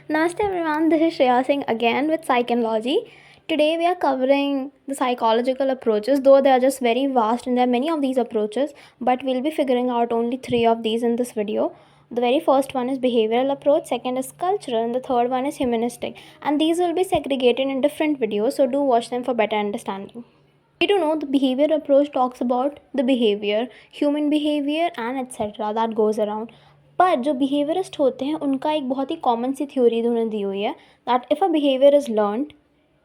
Namaste everyone, this is Shreya Singh again with Psychology. Today we are covering the psychological approaches, though they are just very vast and there are many of these approaches, but we'll be figuring out only 3 of these in this video. The very first one is behavioral approach, second is cultural, and the third one is humanistic. And these will be segregated in different videos, so do watch them for better understanding. We do know the behavior approach talks about the behavior, human behavior and etc. that goes around. पर जो behaviourist होते हैं उनका एक बहुत ही common सी theory उन्होंने दी हुई है that if a behaviour is learned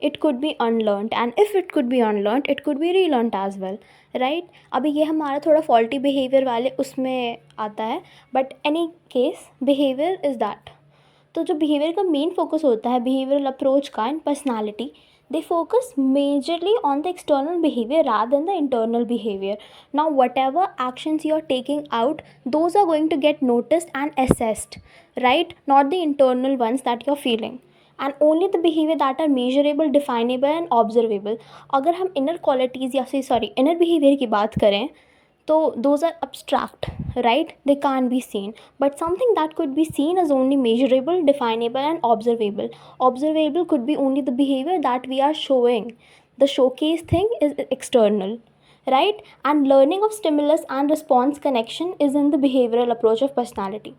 it could be unlearned and if it could be unlearned it could be relearned as well, right. अभी ये हमारा थोड़ा फॉल्टी बिहेवियर वाले उसमें आता है, but any case behaviour is that. तो जो बिहेवियर का मेन फोकस होता है बिहेवियरल अप्रोच का in personality, they focus majorly on the external behavior rather than the internal behavior. Now whatever actions you are taking out, those are going to get noticed and assessed, right? Not the internal ones that you're feeling, and only the behavior that are measurable, definable and observable. अगर हम inner qualities या sorry inner behavior की बात करें तो those are abstract, right? They can't be seen, but something that could be seen is only measurable, definable and observable. Observable could be only the behavior that we are showing. The showcase thing is external, right? And learning of stimulus and response connection is in the behavioral approach of personality.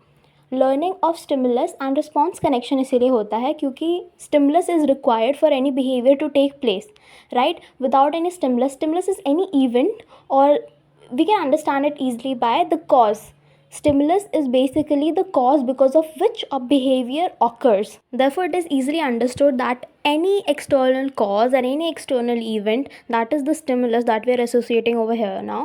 Learning of stimulus and response connection इसीलिए होता है क्योंकि stimulus is required for any behaviour to take place, right? Without any stimulus is any event, और we can understand it easily by the cause. Stimulus is basically the cause because of which a behavior occurs. Therefore, it is easily understood that any external cause or any external event, that is the stimulus that we are associating over here now,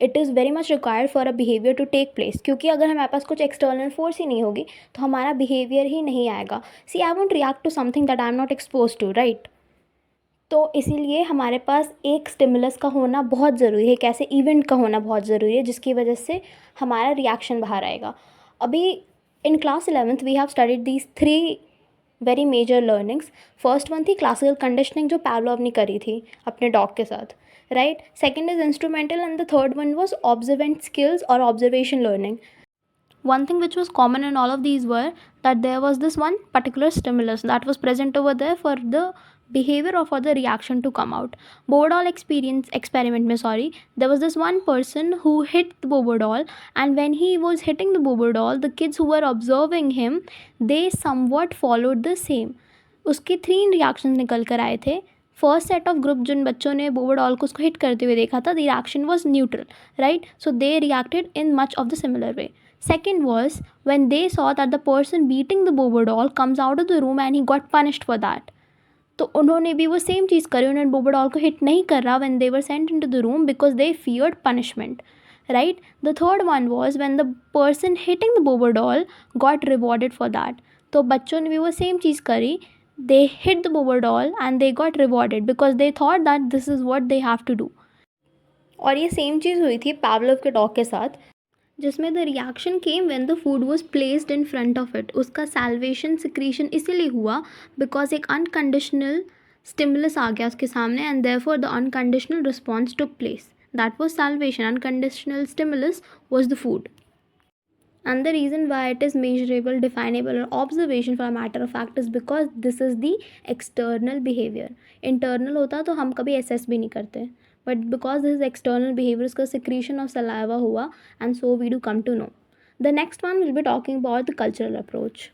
it is very much required for a behavior to take place. क्योंकि अगर हमारे पास कुछ external force ही नहीं होगी तो हमारा behavior ही नहीं आएगा. See, I won't react to something that I am not exposed to, right? तो इसीलिए हमारे पास एक स्टिमुलस का होना बहुत ज़रूरी है, एक ऐसे इवेंट का होना बहुत ज़रूरी है जिसकी वजह से हमारा रिएक्शन बाहर आएगा. अभी in class 11th we have studied these 3 very major learnings. First one थी क्लासिकल कंडीशनिंग जो पावलोव ने करी थी अपने डॉग के साथ, right? Second is instrumental and the third one was observant skills और observation learning. One thing which was common in all of these were that there was this one particular stimulus that was present over there for the behavior or for the reaction to come out. Bobo experiment mein, there was this one person who hit the Bobo doll, and when he was hitting the Bobo doll, the kids who were observing him, they somewhat followed the same. उसके 3 reactions निकल कर आए थे. First set of group जिन बच्चों ने बोबो doll को उसको हिट करते हुए देखा था, the reaction was neutral, right? So they reacted in much of the similar way. Second was when they saw that the person beating the Bobo doll comes out of the room and he got punished for that. तो उन्होंने भी वो same चीज़ करी, उन्होंने बोबो doll को hit नहीं कर रहा when they were sent into the room because they feared punishment, right? The third one was when the person hitting the Bobo doll got rewarded for that. तो बच्चों ने भी वो सेम चीज़ करी, they hit the Bobo doll and they got rewarded because they thought that this is what they have to do. और ये same चीज़ हुई थी पावलोव के डॉग के साथ, जिसमें the reaction came when the food was placed in front of it. उसका salvation secretion इसीलिए हुआ बिकॉज एक अनकंडीशनल स्टिमुलस आ गया उसके सामने and therefore the unconditional response took place. That was salvation. Unconditional stimulus was the food. And the reason why it is measurable, definable or observation for a matter of fact is because this is the external behavior. Internal होता तो हम कभी assess भी नहीं करते, but because this is external behavior, उसका secretion of saliva हुआ and so we do come to know. The next one will be talking about the cultural approach.